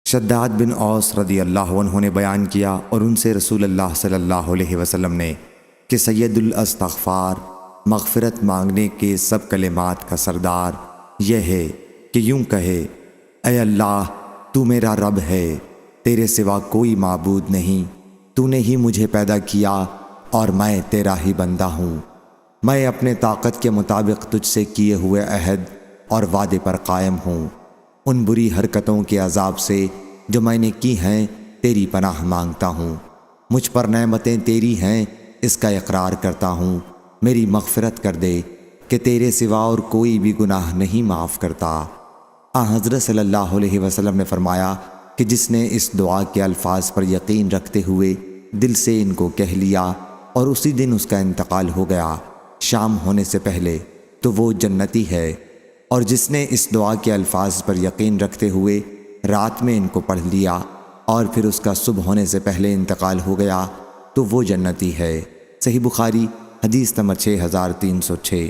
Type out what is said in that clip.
शद्दाद बिन औस रदी अल्लाह अन्हु ने बयान किया और उनसे रसूल अल्लाह सल्लल्लाहु अलैहि वसल्लम ने कि सैयदुल अस्तग़फ़ार मग़फ़िरत मांगने के सब कलिमात का सरदार यह है कि यूँ कहे, ऐ अल्लाह तू मेरा रब है, तेरे सिवा कोई माबूद नहीं, तूने ही मुझे पैदा किया और मैं तेरा ही बंदा हूँ। मैं अपने ताकत के मुताबिक तुझसे किए हुए अहद और वादे पर कायम हूँ। उन बुरी हरकतों के अजाब से जो मैंने की हैं तेरी पनाह मांगता हूँ। मुझ पर नेमतें तेरी हैं इसका इकरार करता हूँ। मेरी मग़फ़िरत कर दे कि तेरे सिवा और कोई भी गुनाह नहीं माफ़ करता। हज़रत सल्लल्लाहु अलैहि वसल्लम ने फरमाया कि जिसने इस दुआ के अल्फाज पर यकीन रखते हुए दिल से इनको कह लिया और उसी दिन उसका इंतकाल हो गया शाम होने से पहले, तो वो जन्नती है। और जिसने इस दुआ के अल्फाज पर यकीन रखते हुए रात में इनको पढ़ लिया और फिर उसका सुबह होने से पहले इंतकाल हो गया, तो वो जन्नती है। सही बुखारी हदीस नंबर 6306।